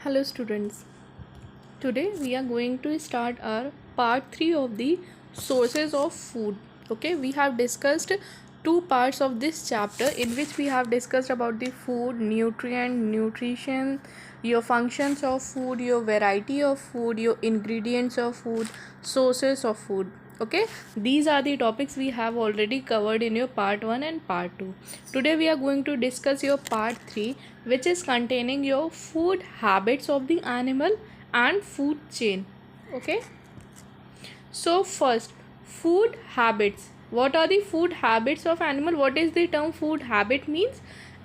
Hello students, today we are going to start our part 3 of the sources of food. Okay, we have discussed two parts of this chapter in which we have discussed about the food, nutrition, your functions of food, your variety of food, your ingredients of food, sources of food. Okay, these are the topics we have already covered in your part 1 and part 2. Today we are going to discuss your part 3, which is containing your food habits of the animal and food chain. Okay, so first, food habits. What are the food habits of animal? What is the term food habit means?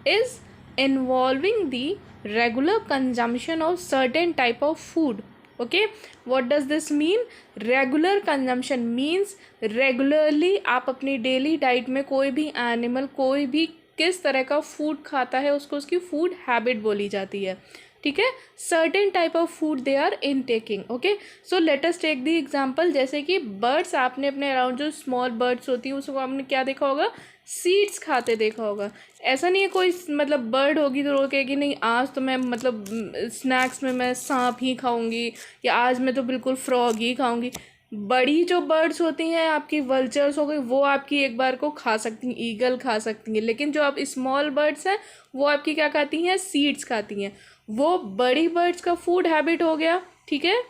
Is involving the regular consumption of certain type of food. Okay, what does this mean? Regular consumption means regularly आप अपनी daily diet में कोई भी animal कोई भी किस तरह का फूड खाता है उसको उसकी फूड हैबिट बोली जाती है. ठीक है, certain type of food they are in taking. Okay, so let us take the example. जैसे कि बर्ड्स, आपने अपने अराउंड जो स्मॉल बर्ड्स होती हैं उसको आपने क्या देखा होगा? सीड्स खाते देखा होगा. ऐसा नहीं है कोई मतलब बर्ड होगी तो रोकेगी नहीं, आज तो मैं मतलब स्नैक्स में मैं सांप ही खाऊंगी या आज मैं तो बिल्कुल फ्रॉग ही खाऊंगी. बड़ी जो बर्ड्स होती हैं आपकी वल्चर्स हो गई, वो आपकी एक बार को खा सकती हैं, ईगल खा सकती हैं. लेकिन जो आप स्मॉल बर्ड्स हैं वो आपकी क्या खाती हैं? सीड्स खाती हैं. वो बड़ी बर्ड्स का फूड हैबिट हो गया. ठीक है,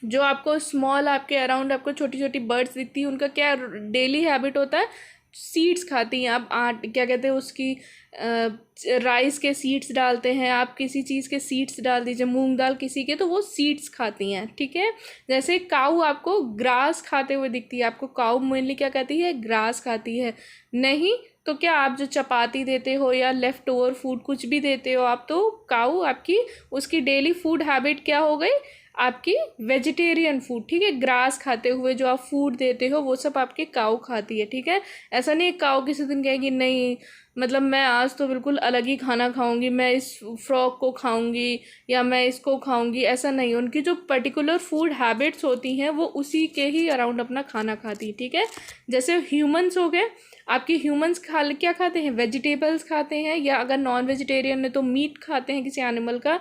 जो आपको स्मॉल आपके अराउंड आपको छोटी छोटी बर्ड्स दिखती हैं उनका क्या डेली हैबिट होता है? सीड्स खाती हैं. आप क्या कहते हैं उसकी राइस के सीड्स डालते हैं, आप किसी चीज़ के सीड्स डाल दीजिए, मूंग दाल किसी के, तो वो सीड्स खाती हैं. ठीक है, जैसे काऊ आपको ग्रास खाते हुए दिखती है. आपको काऊ मेनली क्या कहती है? ग्रास खाती है. नहीं तो क्या आप जो चपाती देते हो या लेफ़्ट ओवर फूड कुछ भी देते हो आप, तो काऊ आपकी उसकी डेली फूड हैबिट क्या हो गई? आपकी वेजिटेरियन फूड. ठीक है, ग्रास खाते हुए जो आप फूड देते हो वो सब आपके काऊ खाती है. ठीक है, ऐसा नहीं है काऊ किसी दिन कहेगी नहीं मतलब मैं आज तो बिल्कुल अलग ही खाना खाऊंगी, मैं इस फ्रॉग को खाऊंगी या मैं इसको खाऊंगी, ऐसा नहीं. उनकी जो पर्टिकुलर फूड हैबिट्स होती हैं वो उसी के ही अराउंड अपना खाना खाती है. ठीक है, जैसे ह्यूमंस हो गए, आपके ह्यूमंस क्या खाते हैं? वेजिटेबल्स खाते हैं, या अगर नॉन वेजिटेरियन है तो मीट खाते हैं किसी एनिमल का.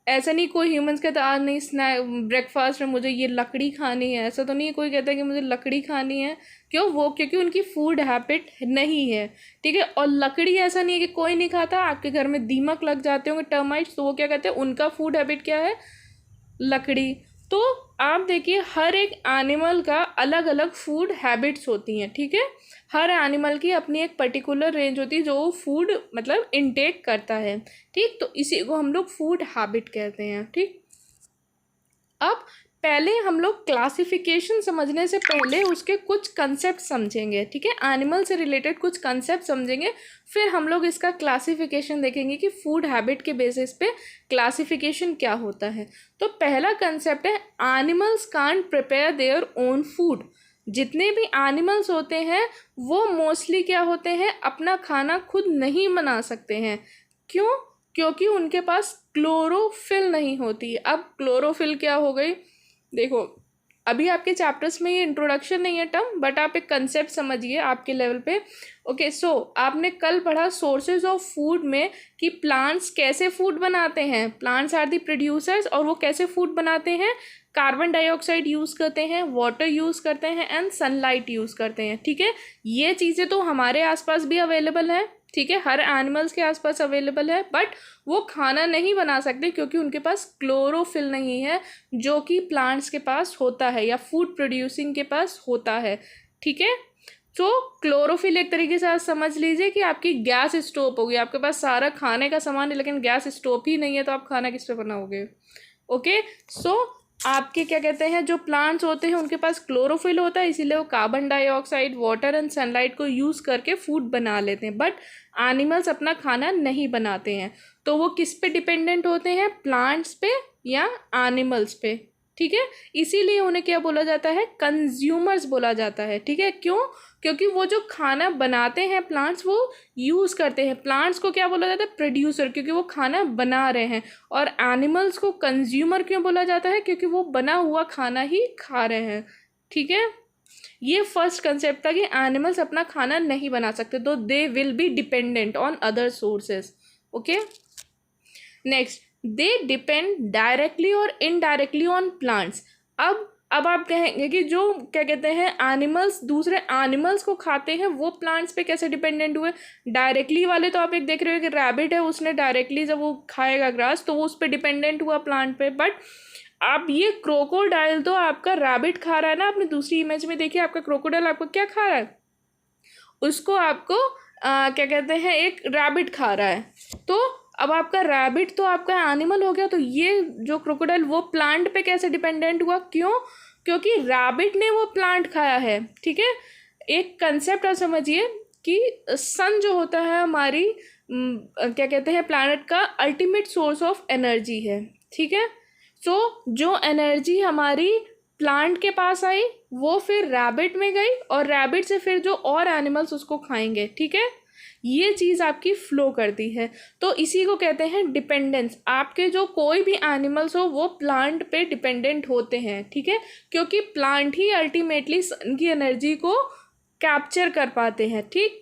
ऐसा नहीं कोई ह्यूमंस कहता आज नहीं स्नैक ब्रेकफास्ट में मुझे ये लकड़ी खानी है, ऐसा तो नहीं है कोई कहता है कि मुझे लकड़ी खानी है. क्यों? वो क्योंकि उनकी फूड हैबिट नहीं है. ठीक है, और लकड़ी ऐसा नहीं है कि कोई नहीं खाता. आपके घर में दीमक लग जाते होंगे, टर्माइट्स, तो वो क्या कहते हैं? उनका फूड हैबिट क्या है? लकड़ी. तो आप देखिए हर एक एनिमल का अलग अलग फूड हैबिट्स होती हैं. ठीक है, हर एनिमल की अपनी एक पर्टिकुलर रेंज होती है जो फूड मतलब इनटेक करता है. ठीक, तो इसी को हम लोग फूड हैबिट कहते हैं. ठीक, अब पहले हम लोग क्लासिफिकेशन समझने से पहले उसके कुछ कंसेप्ट समझेंगे. ठीक है, एनिमल से रिलेटेड कुछ कंसेप्ट समझेंगे, फिर हम लोग इसका क्लासिफिकेशन देखेंगे कि फूड हैबिट के बेसिस पे क्लासिफिकेशन क्या होता है. तो पहला कंसेप्ट है animals can't prepare their own food. जितने भी एनिमल्स होते हैं वो मोस्टली क्या होते हैं? अपना खाना खुद नहीं बना सकते हैं. क्यों? क्योंकि उनके पास क्लोरोफिल नहीं होती. अब क्लोरोफिल क्या हो गई? देखो अभी आपके चैप्टर्स में ये इंट्रोडक्शन नहीं है टर्म, बट आप एक कंसेप्ट समझिए आपके लेवल पे. ओके, सो आपने कल पढ़ा सोर्सेज ऑफ फूड में कि प्लांट्स कैसे फूड बनाते हैं. प्लांट्स आर दी प्रोड्यूसर्स, और वो कैसे फूड बनाते हैं? कार्बन डाइऑक्साइड यूज़ करते हैं, वाटर यूज़ करते हैं एंड सनलाइट यूज़ करते हैं. ठीक है, ये चीज़ें तो हमारे आसपास भी अवेलेबल है. ठीक है, हर एनिमल्स के आसपास अवेलेबल है, बट वो खाना नहीं बना सकते क्योंकि उनके पास क्लोरोफिल नहीं है जो कि प्लांट्स के पास होता है या फूड प्रोड्यूसिंग के पास होता है. ठीक है, तो क्लोरोफिल एक तरीके से आप समझ लीजिए कि आपकी गैस स्टोव होगी. आपके पास सारा खाने का सामान है लेकिन गैस स्टोव ही नहीं है, तो आप खाना किस पे बनाओगे? ओके, सो आपके क्या कहते हैं जो प्लांट्स होते हैं उनके पास क्लोरोफिल होता है, इसीलिए वो carbon dioxide, water and sunlight को यूज़ करके फूड बना लेते हैं. बट एनिमल्स अपना खाना नहीं बनाते हैं. तो वो किस पे डिपेंडेंट होते हैं? प्लांट्स पे या एनिमल्स पे. ठीक है, इसीलिए उन्हें क्या बोला जाता है? कंज्यूमर्स बोला जाता है. ठीक है, क्यों? क्योंकि वो जो खाना बनाते हैं प्लांट्स वो यूज़ करते हैं. प्लांट्स को क्या बोला जाता है? प्रोड्यूसर, क्योंकि वो खाना बना रहे हैं. और एनिमल्स को कंज्यूमर क्यों बोला जाता है? क्योंकि वो बना हुआ खाना ही खा रहे हैं. ठीक है, ये फर्स्ट कंसेप्ट था कि एनिमल्स अपना खाना नहीं बना सकते, तो they will be dependent on other sources. Okay, next they depend directly और इनडायरेक्टली ऑन प्लांट्स। अब आप कहेंगे कि जो क्या कहते हैं एनिमल्स दूसरे एनिमल्स को खाते हैं वो प्लांट्स पे कैसे डिपेंडेंट हुए। डायरेक्टली वाले तो आप एक देख रहे हो कि रैबिट है, उसने डायरेक्टली जब वो खाएगा ग्रास तो वो उस पर डिपेंडेंट हुआ प्लांट पे। बट आप ये क्रोकोडाइल तो आपका रैबिट खा रहा है ना, आपने दूसरी इमेज में देखिए आपका क्रोकोडाइल आपको क्या खा रहा है, उसको आपको क्या कहते हैं एक रैबिट खा रहा है। तो अब आपका रैबिट तो आपका एनिमल हो गया, तो ये जो क्रोकोडाइल वो प्लांट पे कैसे डिपेंडेंट हुआ, क्यों, क्योंकि रैबिट ने वो प्लांट खाया है। ठीक है, एक कंसेप्ट आप समझिए कि सन जो होता है हमारी क्या कहते हैं प्लैनेट का अल्टीमेट सोर्स ऑफ एनर्जी है। ठीक है, सो जो एनर्जी हमारी प्लांट के पास आई वो फिर रैबिट में गई और रैबिट से फिर जो और एनिमल्स उसको खाएंगे। ठीक है, ये चीज़ आपकी फ्लो करती है। तो इसी को कहते हैं डिपेंडेंस। आपके जो कोई भी एनिमल्स हो वो प्लांट पे डिपेंडेंट होते हैं। ठीक है, क्योंकि प्लांट ही अल्टीमेटली सन की एनर्जी को कैप्चर कर पाते हैं। ठीक,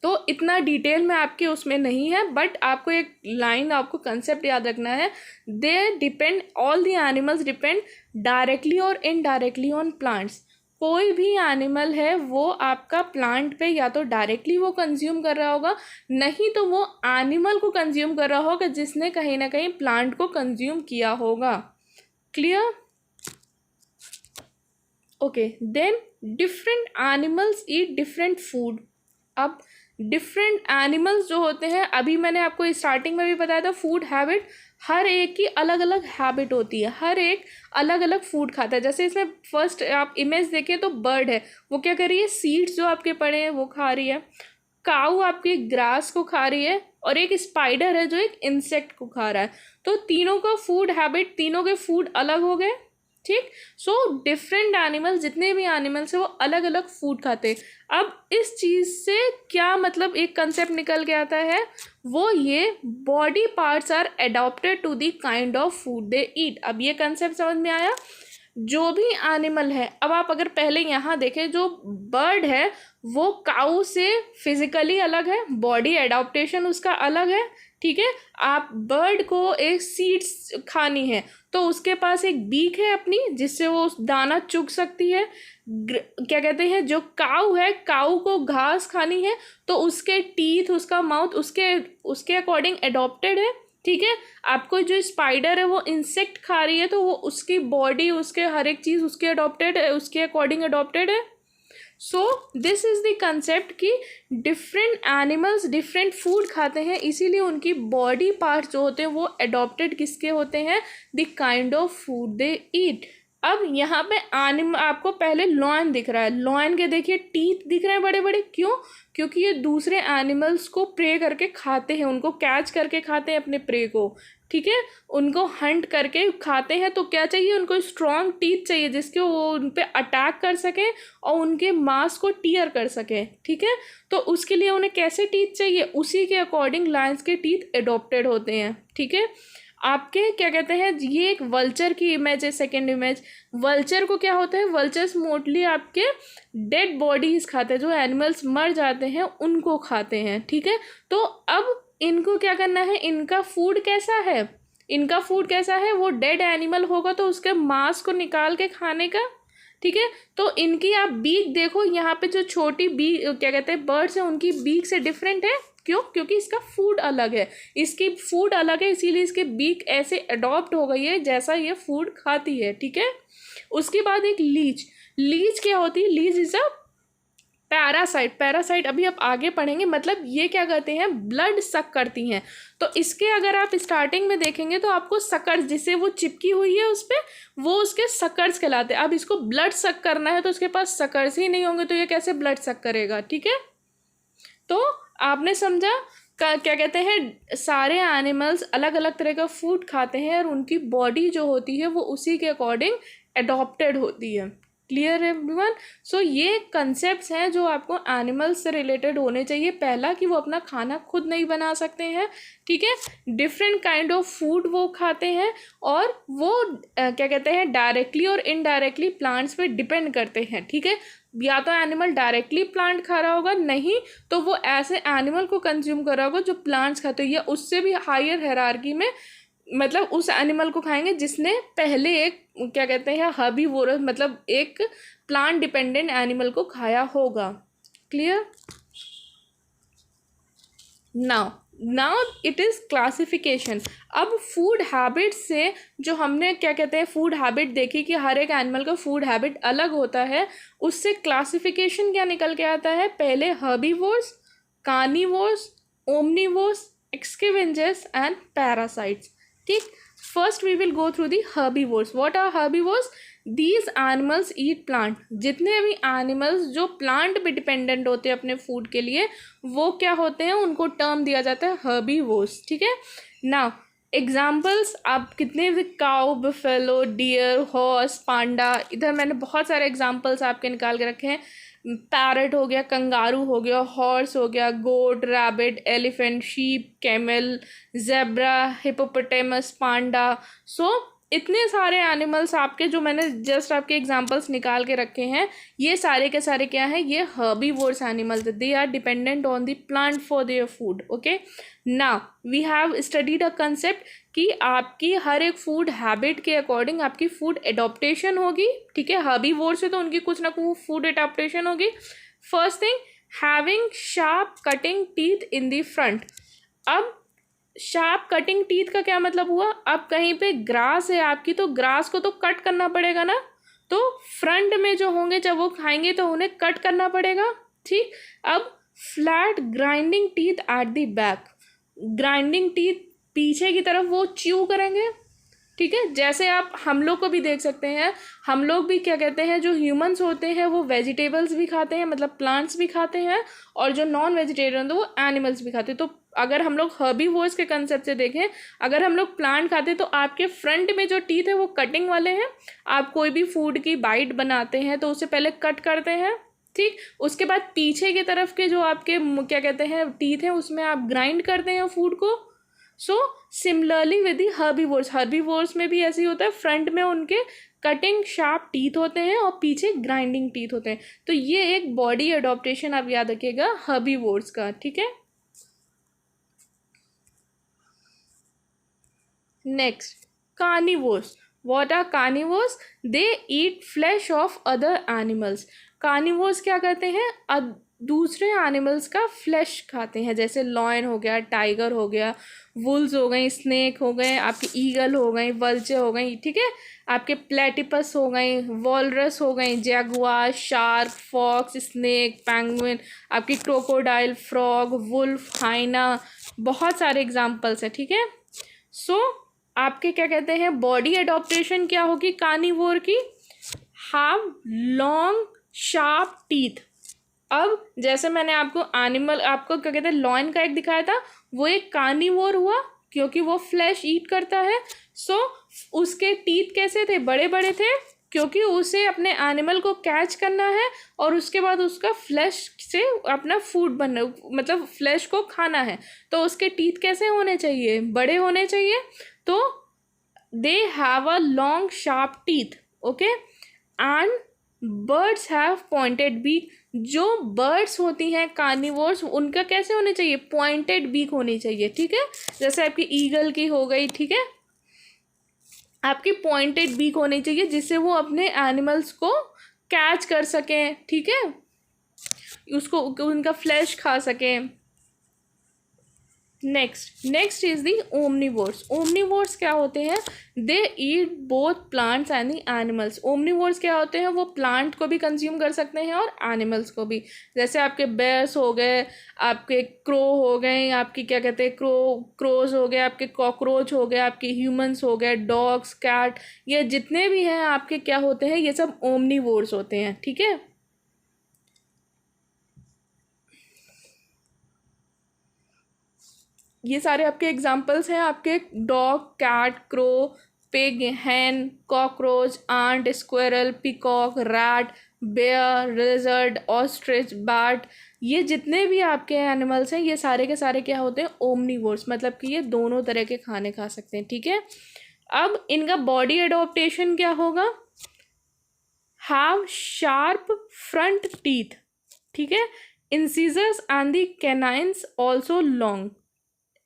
तो इतना डिटेल में आपके उसमें नहीं है, बट आपको एक लाइन आपको कंसेप्ट याद रखना है, they depend, all the animals depend directly और इनडायरेक्टली ऑन प्लांट्स। कोई भी एनिमल है वो आपका प्लांट पे या तो डायरेक्टली वो कंज्यूम कर रहा होगा, नहीं तो वो एनिमल को कंज्यूम कर रहा होगा जिसने कहीं ना कहीं प्लांट को कंज्यूम किया होगा। Clear? Okay, then different animals eat different food. अब डिफरेंट एनिमल्स जो होते हैं, अभी मैंने आपको स्टार्टिंग में भी बताया था, फूड हैबिट, हर एक की अलग अलग हैबिट होती है, हर एक अलग अलग फूड खाता है। जैसे इसमें फर्स्ट आप इमेज देखिए तो बर्ड है, वो क्या कर रही है, सीड्स जो आपके पड़े हैं वो खा रही है। काऊ आपके ग्रास को खा रही है, और एक स्पाइडर है जो एक इंसेक्ट को खा रहा है। तो तीनों का फूड हैबिट, तीनों के फूड अलग हो गए। ठीक, सो डिफरेंट एनिमल्स, जितने भी एनिमल्स हैं वो अलग अलग फूड खाते हैं। अब इस चीज़ से क्या मतलब एक कंसेप्ट निकल के आता है, वो ये body parts are adopted to the kind of food they eat. अब ये कंसेप्ट समझ में आया। जो भी एनिमल है, अब आप अगर पहले यहाँ देखें, जो बर्ड है वो काऊ से फिजिकली अलग है, बॉडी एडाप्टेशन उसका अलग है। ठीक है, आप बर्ड को एक सीड्स खानी है तो उसके पास एक बीक है अपनी जिससे वो दाना चुग सकती है। क्या कहते हैं, जो काऊ है, काऊ को घास खानी है तो उसके टीथ, उसका माउथ उसके अकॉर्डिंग एडॉप्टेड है। ठीक है, आपको जो स्पाइडर है वो इंसेक्ट खा रही है तो वो उसकी बॉडी, उसके हर एक चीज़ उसके अडॉप्टेड है, उसके अकॉर्डिंग अडॉप्टेड है। So this is the concept कि डिफरेंट एनिमल्स डिफरेंट फूड खाते हैं, इसीलिए उनकी बॉडी पार्ट्स जो होते हैं वो अडॉप्टेड किसके होते हैं, the kind of food they eat. अब यहाँ पे आपको पहले लॉयन दिख रहा है, लॉयन के देखिए टीथ दिख रहे हैं बड़े बड़े, क्यों, क्योंकि ये दूसरे एनिमल्स को प्रे करके खाते हैं, उनको कैच करके खाते हैं अपने प्रे को। ठीक है, उनको हंट करके खाते हैं, तो क्या चाहिए उनको, स्ट्रॉन्ग टीथ चाहिए जिसके वो उन पर अटैक कर सकें और उनके मांस को टीयर कर सकें। ठीक है, तो उसके लिए उन्हें कैसे टीथ चाहिए, उसी के अकॉर्डिंग लायंस के टीथ एडॉप्टेड होते हैं। ठीक है, आपके क्या कहते हैं, ये एक वल्चर की इमेज है, सेकेंड इमेज। वल्चर को क्या होता है, वल्चर्स मोस्टली आपके डेड बॉडीज खाते हैं, जो एनिमल्स मर जाते हैं उनको खाते हैं। ठीक है, तो अब इनको क्या करना है, इनका फूड कैसा है, इनका फूड कैसा है, वो डेड एनिमल होगा तो उसके मांस को निकाल के खाने का। ठीक है, तो इनकी आप बीक देखो, यहाँ पे जो छोटी बीक क्या कहते हैं बर्ड्स हैं उनकी बीक से डिफरेंट है, क्यों, क्योंकि इसका फूड अलग है, इसकी फूड अलग है, इसीलिए इसके बीक ऐसे अडॉप्ट हो गई है जैसा ये फूड खाती है। ठीक है, उसके बाद एक लीच, लीच क्या होती है, leech is a parasite, parasite अभी आप आगे पढ़ेंगे, मतलब ये क्या करते हैं, ब्लड सक करती हैं। तो इसके अगर आप स्टार्टिंग में देखेंगे तो आपको सकर्स, जिससे वो चिपकी हुई है उस पर, वो उसके सकर्स कहलाते हैं। अब इसको ब्लड सक करना है तो उसके पास सकर्स ही नहीं होंगे तो ये कैसे ब्लड सक करेगा। ठीक है, तो आपने समझा क्या कहते हैं, सारे एनिमल्स अलग अलग तरह का फूड खाते हैं और उनकी बॉडी जो होती है वो उसी के अकॉर्डिंग एडॉप्टेड होती है। क्लियर है एवरीवन? सो ये कंसेप्ट्स हैं जो आपको एनिमल्स से रिलेटेड होने चाहिए। पहला कि वो अपना खाना खुद नहीं बना सकते हैं, ठीक है, डिफरेंट काइंड ऑफ फूड वो खाते हैं, और वो क्या कहते हैं डायरेक्टली और इनडायरेक्टली प्लांट्स पे डिपेंड करते हैं। ठीक है, या तो एनिमल डायरेक्टली प्लांट खा रहा होगा, नहीं तो वो ऐसे एनिमल को कंज्यूम कर रहा होगा जो प्लांट्स खाते हैं, या उससे भी हायर हायरार्की में मतलब उस एनिमल को खाएंगे जिसने पहले एक क्या कहते हैं हर्बीवोरस मतलब एक प्लांट डिपेंडेंट एनिमल को खाया होगा। Clear? Now it is classification. अब फूड हैबिट से जो हमने क्या कहते हैं फूड हैबिट देखी कि हर एक एनिमल का फूड हैबिट अलग होता है, उससे क्लासिफिकेशन क्या निकल के आता है? पहले herbivores, carnivores, omnivores, excavengers and parasites. ठीक, first we will go through the herbivores. What are herbivores? These animals eat plant. जितने भी एनिमल्स जो प्लांट पे डिपेंडेंट होते हैं अपने फूड के लिए, वो क्या होते हैं? उनको टर्म दिया जाता है हर्बीवोर्स। ठीक है, नाउ एग्जाम्पल्स आप कितने भी काउ, बफेलो, डियर, हॉर्स, पांडा, इधर मैंने बहुत सारे एग्जाम्पल्स आपके निकाल के रखे हैं। पैरट हो गया, कंगारू हो गया, हॉर्स हो गया, goat, rabbit, elephant, sheep, camel, zebra, hippopotamus, panda. So इतने सारे एनिमल्स आपके जो मैंने जस्ट आपके एग्जांपल्स निकाल के रखे हैं, ये सारे के सारे क्या हैं? ये herbivores animals. They are dependent on the plant for their food. Okay, now we have studied a concept कि आपकी हर एक फूड हैबिट के अकॉर्डिंग आपकी फूड एडॉप्टेशन होगी। ठीक है, हर्बीवोर्स है तो उनकी कुछ ना कुछ फूड एडॉप्टेशन होगी। First thing, having sharp cutting teeth in the front. अब शार्प कटिंग टीथ का क्या मतलब हुआ? अब कहीं पे ग्रास है आपकी, तो ग्रास को तो कट करना पड़ेगा ना, तो फ्रंट में जो होंगे जब वो खाएंगे तो उन्हें कट करना पड़ेगा। ठीक, अब flat grinding teeth at the back. Grinding teeth पीछे की तरफ वो च्यू करेंगे। ठीक है, जैसे आप हम लोग को भी देख सकते हैं, हम लोग भी क्या कहते हैं जो ह्यूमंस होते हैं वो वेजिटेबल्स भी खाते हैं, मतलब प्लांट्स भी खाते हैं, और जो नॉन वेजिटेरियन तो वो एनिमल्स भी खाते हैं। तो अगर हम लोग हर्बीवोर्स के कंसेप्ट से देखें, अगर हम लोग प्लांट खाते हैं तो आपके फ्रंट में जो टीथ है वो कटिंग वाले हैं। आप कोई भी फूड की बाइट बनाते हैं तो उससे पहले कट करते हैं। ठीक, उसके बाद पीछे की तरफ के जो आपके क्या कहते हैं टीथ हैं उसमें आप ग्राइंड करते हैं फूड को। So similarly with the herbivores, herbivores में भी ऐसे ही होता है, फ्रंट में उनके कटिंग शार्प टीथ होते हैं और पीछे ग्राइंडिंग टीथ होते हैं। तो ये एक बॉडी एडॉप्टेशन आप याद रखिएगा हर्बीवोर्स का। ठीक है, next carnivores. What are carnivores? They eat flesh of other animals. Carnivores क्या करते हैं? दूसरे एनिमल्स का फ्लैश खाते हैं, जैसे लॉयन हो गया, टाइगर हो गया, वुल्स हो गई, स्नेक हो गए, आपकी ईगल हो गई, वल्चर हो गई। ठीक है, आपके प्लेटिपस हो गई, वॉलरस हो गई, jaguar, shark, fox, snake, penguin, आपकी क्रोकोडाइल, फ्रॉग, वुल्फ, हाइना, बहुत सारे एग्जाम्पल्स हैं। ठीक है, सो आपके क्या कहते हैं बॉडी एडॉप्टेशन क्या होगी कार्निवोर की? Have long sharp teeth. अब जैसे मैंने आपको एनिमल आपको क्या कहते हैं लॉयन का एक दिखाया था, वो एक कार्निवोर हुआ क्योंकि वो फ्लैश ईट करता है। सो उसके टीथ कैसे थे? बड़े बड़े थे, क्योंकि उसे अपने एनिमल को कैच करना है और उसके बाद उसका फ्लैश से अपना फूड बनना, मतलब फ्लैश को खाना है। तो उसके टीथ कैसे होने चाहिए? बड़े होने चाहिए। तो they have a long sharp teeth. Okay, and birds have pointed beak. जो बर्ड्स होती हैं कार्निवोर्स, उनका कैसे होने चाहिए? पॉइंटेड बीक होनी चाहिए। ठीक है, जैसे आपकी ईगल की हो गई। ठीक है, आपकी पॉइंटेड बीक होनी चाहिए जिससे वो अपने एनिमल्स को कैच कर सकें। ठीक है, उसको उनका फ्लैश खा सकें। Next is the omnivores. Omnivores क्या होते हैं? They eat both plants and the animals. Omnivores क्या होते हैं? वो प्लांट को भी कंज्यूम कर सकते हैं और एनिमल्स को भी। जैसे आपके बेयर्स हो गए, आपके क्रो हो गए, आपकी क्या कहते हैं क्रोज हो गए, आपके कॉकरोच हो गए, आपके ह्यूमंस हो गए, डॉग्स, कैट, ये जितने भी हैं आपके क्या होते हैं? ये सब ओमनिवोर्स होते हैं। ठीक है, ये सारे आपके एग्जाम्पल्स हैं आपके dog, cat, crow, pig, hen, cockroach, ant, squirrel, peacock, rat, bear, lizard, ostrich, bat, ये जितने भी आपके एनिमल्स हैं ये सारे के सारे क्या होते हैं? ओमनिवोर्स, मतलब कि ये दोनों तरह के खाने खा सकते हैं। ठीक है, अब इनका बॉडी एडॉप्टेशन क्या होगा? Have sharp front teeth. ठीक है, incisors and the canines also long.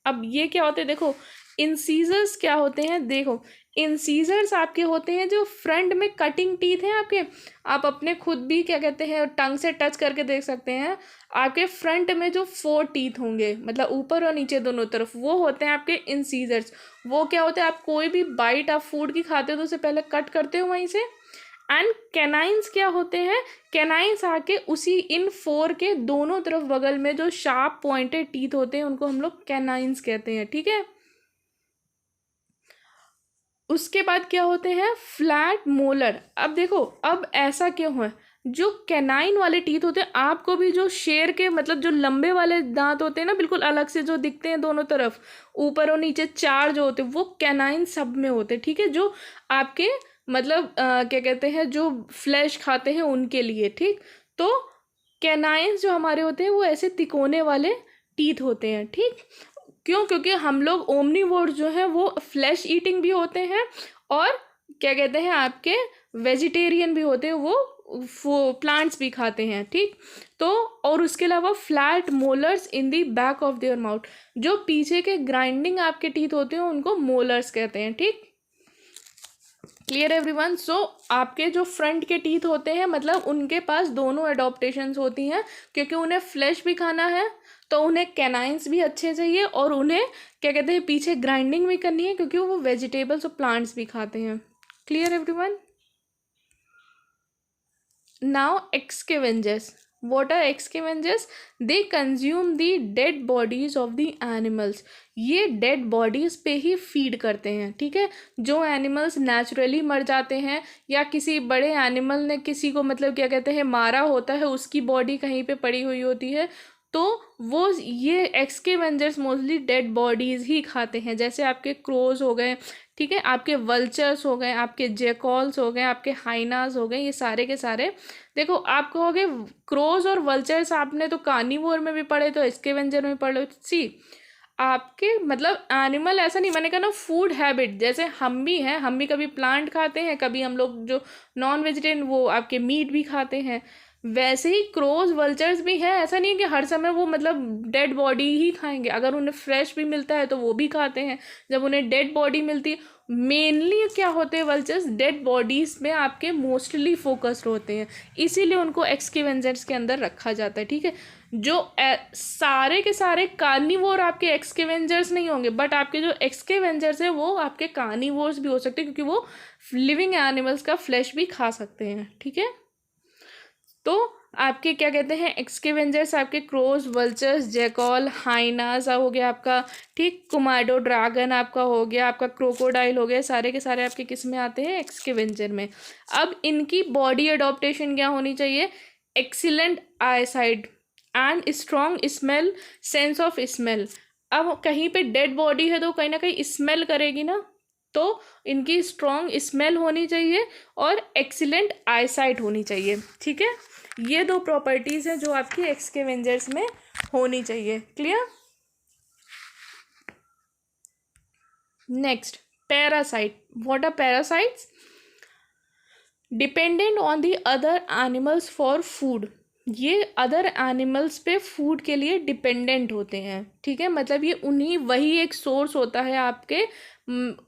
अब ये क्या होते हैं? देखो, इंसीजर्स क्या होते हैं, देखो इंसीजर्स आपके होते हैं जो फ्रंट में कटिंग टीथ हैं आपके, आप अपने खुद भी क्या कहते हैं टंग से टच करके देख सकते हैं, आपके फ्रंट में जो 4 टीथ होंगे मतलब ऊपर और नीचे दोनों तरफ, वो होते हैं आपके इंसीजर्स। वो क्या होते हैं, आप कोई भी बाइट आप फूड की खाते हो तो उसे पहले कट करते हो वहीं से। एंड कैनाइंस क्या होते हैं, कैनाइंस आके उसी इन 4 के दोनों तरफ बगल में जो शार्प पॉइंटेड टीथ होते हैं उनको हम लोग कैनाइंस कहते हैं, ठीक है। उसके बाद क्या होते हैं, फ्लैट मोलर। अब देखो अब ऐसा क्यों है, जो कैनाइन वाले टीथ होते हैं, आपको भी जो शेर के मतलब जो लंबे वाले दांत होते हैं ना बिल्कुल अलग से जो दिखते हैं दोनों तरफ, ऊपर और नीचे 4 जो होते हैं, वो कैनाइन सब में होते हैं, ठीक है। जो आपके मतलब क्या कहते हैं जो फ्लैश खाते हैं उनके लिए, ठीक। तो कैनाइन्स जो हमारे होते हैं वो ऐसे तिकोने वाले टीथ होते हैं, ठीक। क्यों, क्योंकि हम लोग ओमनीवोर्स जो हैं वो फ्लैश ईटिंग भी होते हैं और क्या कहते हैं आपके वेजिटेरियन भी होते हैं, वो प्लांट्स भी खाते हैं, ठीक। तो और उसके अलावा flat molars in the back of their mouth, जो पीछे के ग्राइंडिंग आपके टीथ होते हैं उनको मोलर्स कहते हैं, ठीक। Clear everyone. सो आपके जो फ्रंट के टीथ होते हैं मतलब उनके पास दोनों एडॉप्टेशंस होती हैं, क्योंकि उन्हें फ्लैश भी खाना है तो उन्हें कैनाइंस भी अच्छे चाहिए, और उन्हें क्या कहते हैं पीछे ग्राइंडिंग भी करनी है क्योंकि वो वेजिटेबल्स और प्लांट्स भी खाते हैं। Clear everyone. Now excavengers, what are excavengers? They consume the dead bodies of the animals. ये डेड बॉडीज पे ही फीड करते हैं, ठीक है। जो एनिमल्स नेचुरली मर जाते हैं या किसी बड़े एनिमल ने किसी को मतलब क्या कहते हैं मारा होता है, उसकी बॉडी कहीं पे पड़ी हुई होती है, तो वो ये एक्सकेवेंजर्स मोस्टली डेड बॉडीज ही खाते हैं। जैसे आपके क्रोज हो गए, ठीक है, आपके वल्चर्स हो गए, आपके जेकॉल्स हो गए, आपके हाइनास हो गए, ये सारे के सारे। देखो आप कहोगे क्रोज और वल्चर्स आपने तो कार्निवोर में भी पढ़े तो एक्सकेवेंजर में पढ़े, सी आपके मतलब एनिमल ऐसा नहीं, मैंने कहा ना फूड हैबिट, जैसे हम भी हैं, हम भी कभी प्लांट खाते हैं, कभी हम लोग जो नॉन वेजिटेरियन वो आपके मीट भी खाते हैं, वैसे ही क्रोज वल्चर्स भी हैं। ऐसा नहीं है कि हर समय वो मतलब डेड बॉडी ही खाएंगे, अगर उन्हें फ्रेश भी मिलता है तो वो भी खाते हैं। जब उन्हें डेड बॉडी मिलती है, मेनली क्या होते हैं वल्चर्स डेड बॉडीज में आपके मोस्टली फोकस्ड होते हैं, इसीलिए उनको एक्सकेवेंजर्स के अंदर रखा जाता है, ठीक है। जो सारे के सारे कार्निवोर आपके एक्सकेवेंजर्स नहीं होंगे, बट आपके जो एक्सकेवेंजर्स है वो आपके कार्निवोर्स भी हो सकते हैं, क्योंकि वो लिविंग एनिमल्स का फ्लैश भी खा सकते हैं, ठीक है। तो आपके क्या कहते हैं एक्सकेवेंजर्स आपके क्रोज वल्चर्स जैकॉल हाइनास हो गया आपका, ठीक, कोमाडो ड्रैगन आपका हो गया, आपका क्रोकोडाइल हो गया, सारे के सारे आपके किस में आते हैं, एक्सकेवेंजर में। अब इनकी बॉडी अडॉप्टेशन क्या होनी चाहिए, excellent eyesight and strong smell, sense of smell. अब कहीं पे डेड बॉडी है तो कहीं ना कहीं स्मेल करेगी ना, तो इनकी स्ट्रॉन्ग स्मेल होनी चाहिए और एक्सीलेंट आईसाइट होनी चाहिए, ठीक है। ये 2 प्रॉपर्टीज हैं जो आपकी एक्सकेवेंजर्स में होनी चाहिए। Clear. Next parasite. What are parasites? Dependent on the other animals for food. ये अदर एनिमल्स पे फूड के लिए डिपेंडेंट होते हैं, ठीक है। मतलब ये उन्हीं वही एक सोर्स होता है आपके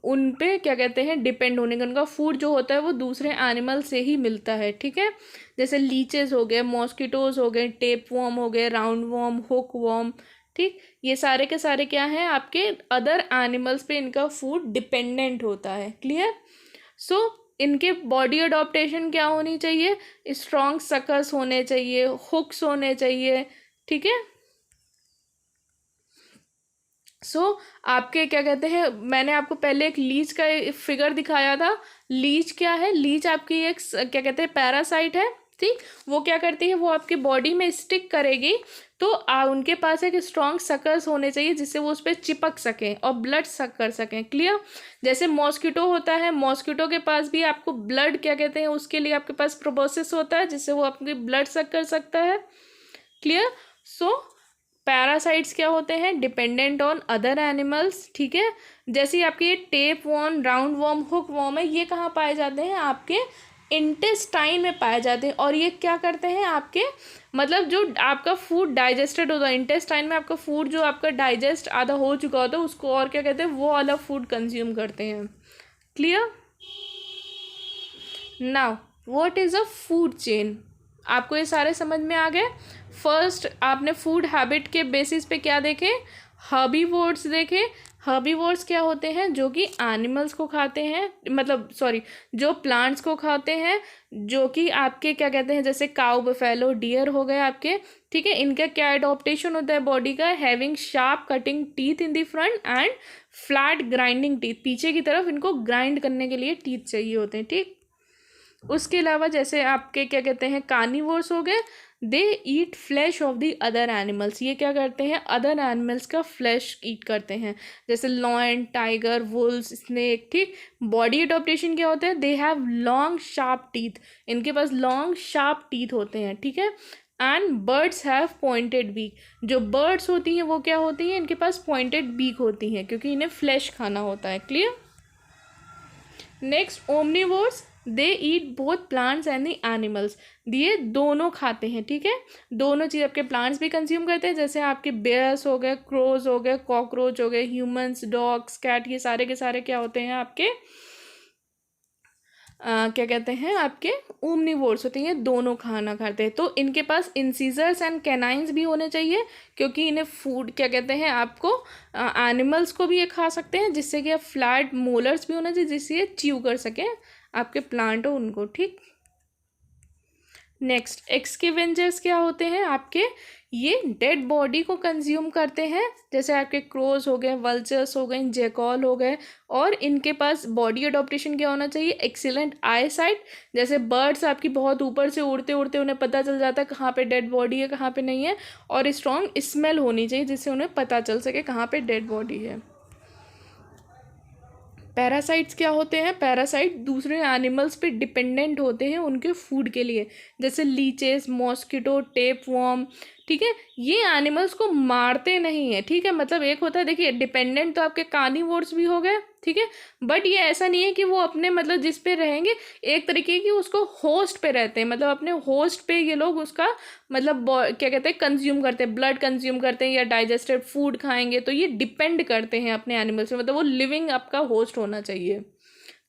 उन पे क्या कहते हैं डिपेंड होने का, उनका फूड जो होता है वो दूसरे एनिमल से ही मिलता है, ठीक है। जैसे लीचेस हो गए, मॉस्किटोज हो गए, टेप वॉर्म हो गए, राउंड वॉर्म, हुक वॉर्म, ठीक। ये सारे के सारे क्या हैं आपके अदर एनिमल्स पे इनका फूड डिपेंडेंट होता है। क्लियर। सो इनके बॉडी अडॉप्टेशन क्या होनी चाहिए, स्ट्रॉन्ग सकस होने चाहिए, हुक्स होने चाहिए, ठीक है। आपके क्या कहते हैं, मैंने आपको पहले एक लीच का फिगर दिखाया था। लीच क्या है, लीच आपकी एक क्या कहते हैं पैरासाइट है, ठीक। वो क्या करती है, वो आपकी बॉडी में स्टिक करेगी, तो उनके पास एक स्ट्रॉन्ग सकर्स होने चाहिए जिससे वो उस पर चिपक सकें और ब्लड सक कर सकें। क्लियर। जैसे मॉस्किटो होता है, मॉस्किटो के पास भी आपको ब्लड क्या कहते हैं उसके लिए आपके पास प्रोबोसिस होता है जिससे वो अपनी ब्लड सक कर सकता है। क्लियर। पैरासाइट्स क्या होते हैं, डिपेंडेंट ऑन अदर एनिमल्स, ठीक है। जैसे आपके ये tape warm, round warm, hook warm है, ये कहाँ पाए जाते हैं, आपके इंटेस्टाइन में पाए जाते हैं और ये क्या करते हैं आपके मतलब जो आपका फूड डाइजेस्टेड होता है इंटेस्टाइन में आपका फूड जो आपका डाइजेस्ट आधा हो चुका होता है उसको और क्या कहते हैं वो वाला फूड कंज्यूम करते हैं। Clear? Now what is a food chain? आपको ये सारे समझ में आ गए? फर्स्ट आपने फूड हैबिट के बेसिस पे क्या देखे? हर्बीवोर्स देखे। हर्बीवोर्स क्या होते हैं? जो कि एनिमल्स को खाते हैं, मतलब सॉरी जो प्लांट्स को खाते हैं, जो कि आपके क्या कहते हैं जैसे काऊ, बफेलो, डियर हो गए आपके, ठीक है। इनका क्या एडॉप्टेशन होता है बॉडी का? Having sharp cutting teeth in the front end flat grinding teeth. पीछे की तरफ इनको ग्राइंड करने के लिए टीथ चाहिए होते हैं, ठीक। उसके अलावा जैसे आपके क्या कहते हैं कार्निवोर्स हो गए, they eat flesh of the other animals. ये क्या करते हैं? अदर एनिमल्स का फ्लैश ईट करते हैं, जैसे लॉयन, टाइगर, वुल्स, स्नेक, ठीक। बॉडी एडॉप्टेशन क्या होता है? They have long sharp teeth. इनके पास लॉन्ग शार्प टीथ होते हैं, ठीक है। And birds have pointed beak. जो बर्ड्स होती हैं वो क्या होती हैं? इनके पास पॉइंटेड बीक होती हैं क्योंकि इन्हें फ्लैश खाना होता है। Clear? Next omnivores, they eat both plants and the animals. ये दोनों खाते हैं, ठीक है। दोनों चीज़ आपके प्लांट्स भी कंज्यूम करते हैं, जैसे आपके बेयर्स हो गए, क्रोज हो गए, कॉकरोच हो गए, ह्यूमंस, डॉग्स, कैट, ये सारे के सारे क्या होते हैं आपके क्या कहते हैं आपके ओमनिवोर्स होते हैं। दोनों खाना खाते हैं तो इनके पास इंसीजर्स एंड कैनाइंस भी होने चाहिए क्योंकि इन्हें फूड क्या कहते हैं आपको एनिमल्स को भी ये खा सकते हैं, जिससे कि आप फ्लैट मोलर्स भी होना चाहिए जिससे ये च्यू कर सकें आपके प्लांट हो उनको, ठीक। नेक्स्ट एक्सकेवेंजर्स क्या होते हैं आपके? ये डेड बॉडी को कंज्यूम करते हैं, जैसे आपके क्रोज हो गए, वल्चर्स हो गए, जैकॉल हो गए। और इनके पास बॉडी अडॉप्टेशन क्या होना चाहिए? Excellent I site. जैसे बर्ड्स आपकी बहुत ऊपर से उड़ते उड़ते उन्हें पता चल जाता है कहाँ पे डेड बॉडी है कहाँ पे नहीं है, और स्ट्रॉन्ग स्मेल होनी चाहिए जिससे उन्हें पता चल सके कहाँ पे डेड बॉडी है। पैरासाइट्स क्या होते हैं? पैरासाइट दूसरे एनिमल्स पे डिपेंडेंट होते हैं उनके फूड के लिए, जैसे लीचेस, मॉस्किटो, टेपवर्म, ठीक है। ये एनिमल्स को मारते नहीं है, ठीक है। मतलब एक होता है देखिए डिपेंडेंट तो आपके कार्निवोर्स भी हो गए, ठीक है। बट ये ऐसा नहीं है कि वो अपने मतलब जिस पे रहेंगे, एक तरीके की उसको होस्ट पे रहते हैं, मतलब अपने होस्ट पे ये लोग उसका मतलब क्या कहते हैं कंज्यूम करते हैं, ब्लड कंज्यूम करते हैं या डाइजेस्टेड फूड खाएंगे, तो ये डिपेंड करते हैं अपने एनिमल्स पे, मतलब वो लिविंग आपका होस्ट होना चाहिए।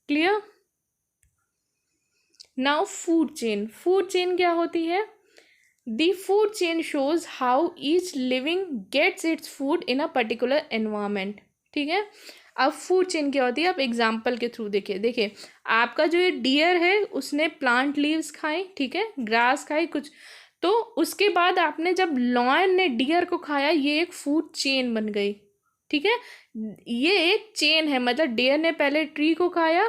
Clear? Now food chain. Food chain क्या होती है? The food chain shows how each living gets its food in a particular environment, ठीक है। अब फूड चेन क्या होती है आप एग्जाम्पल के थ्रू देखिए आपका जो ये डियर है उसने प्लांट लीव्स खाई, ठीक है, ग्रास खाई कुछ, तो उसके बाद आपने जब लॉयन ने डियर को खाया, ये एक फूड चेन बन गई, ठीक है। ये एक चेन है, मतलब डियर ने पहले ट्री को खाया,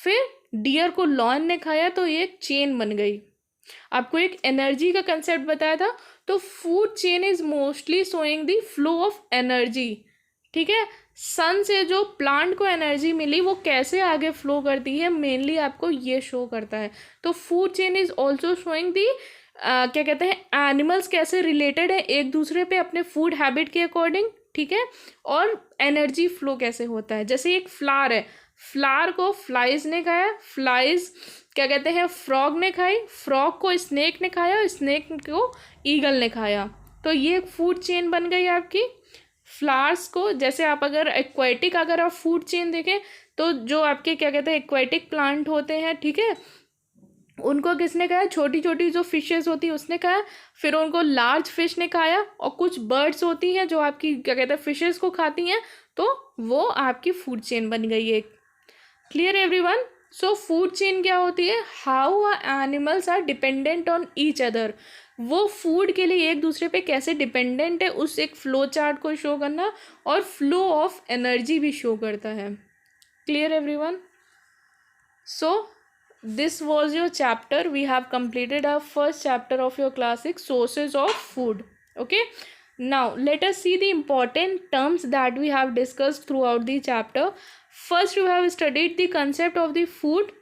फिर डियर को लॉयन ने खाया, तो ये एक चेन बन गई। आपको एक एनर्जी का कंसेप्ट बताया था, तो food chain is mostly showing the flow of energy, ठीक है। सन से जो प्लांट को एनर्जी मिली वो कैसे आगे फ्लो करती है, मेनली आपको ये शो करता है। तो food chain is also showing the क्या कहते हैं एनिमल्स कैसे रिलेटेड है एक दूसरे पे अपने फूड हैबिट के अकॉर्डिंग, ठीक है। और एनर्जी फ्लो कैसे होता है, जैसे एक फ्लावर है, फ्लावर को फ्लाइज ने खाया, फ्लाइज क्या कहते हैं फ्रॉग ने खाई, फ्रॉग को स्नेक ने खाया, स्नेक को ईगल ने खाया, तो ये एक फूड चेन बन गई आपकी। फ्लावर्स को जैसे आप अगर एक्वेटिक अगर आप फूड चेन देखें तो जो आपके क्या कहते हैं एक्वेटिक प्लांट होते हैं, ठीक है, उनको किसने खाया? छोटी छोटी जो फिशेस होती है उसने खाया, फिर उनको लार्ज फिश ने खाया, और कुछ बर्ड्स होती हैं जो आपकी क्या कहते हैं फिशेस को खाती हैं, तो वो आपकी फूड चेन बन गई है। Clear everyone? So food chain क्या होती है? How animals are dependent on each other. वो फूड के लिए एक दूसरे पे कैसे डिपेंडेंट है, उस एक फ्लो चार्ट को शो करना, और फ्लो ऑफ एनर्जी भी शो करता है। Clear everyone? So this was your chapter. We have completed our first chapter of your classic sources of food. Okay, now let us see the important terms that we have discussed throughout the chapter. First, we have studied the concept of the food.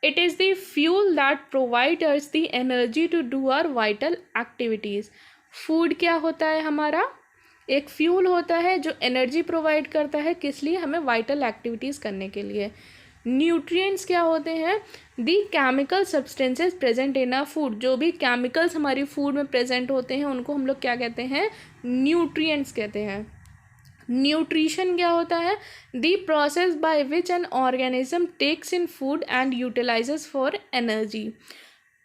It is the fuel that provides us the energy to do our vital activities. Food क्या होता है हमारा? एक fuel होता है जो energy provide करता है, किस लिए? हमें वाइटल एक्टिविटीज़ करने के लिए। न्यूट्रिएंट्स क्या होते हैं? The chemical substances present in a food, जो भी केमिकल्स हमारी फूड में प्रेजेंट होते हैं उनको हम लोग क्या कहते हैं? न्यूट्रिएंट्स कहते हैं। न्यूट्रिशन क्या होता है? The process by which an organism takes in food and utilises for energy.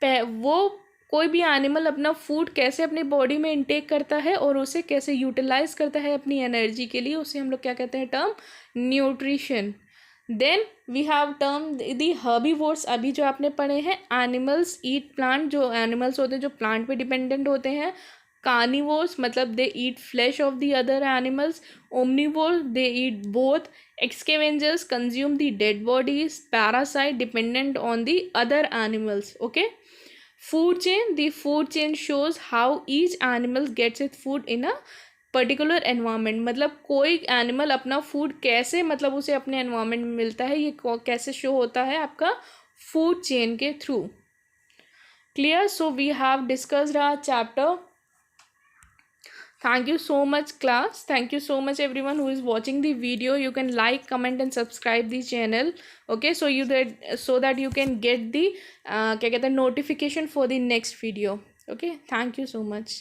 वो कोई भी एनिमल अपना फूड कैसे अपनी बॉडी में इनटेक करता है और उसे कैसे यूटिलाइज करता है अपनी एनर्जी के लिए, उसे हम लोग क्या कहते हैं? Term nutrition. Then we have term the herbivores, अभी जो आपने पढ़े हैं। एनिमल्स ईट प्लांट, जो एनिमल्स होते हैं जो प्लांट पे डिपेंडेंट होते हैं। कार्निवोर्स मतलब they eat flesh of the other animals. Omnivore they eat both. Excavengers consume the dead bodies. Parasite dependent on the other animals. Okay, food chain, the food chain shows how each animal gets its food in a particular environment, मतलब कोई animal अपना food कैसे, मतलब उसे अपने environment में मिलता है, ये कैसे शो होता है आपका फूड चेन के through. Clear? So we have discussed our chapter. Thank you so much class. Thank you so much everyone who is watching the video. You can like, comment and subscribe the channel. Okay, so that you can get the क्या कहते हैं notification for the next video. Okay, thank you so much.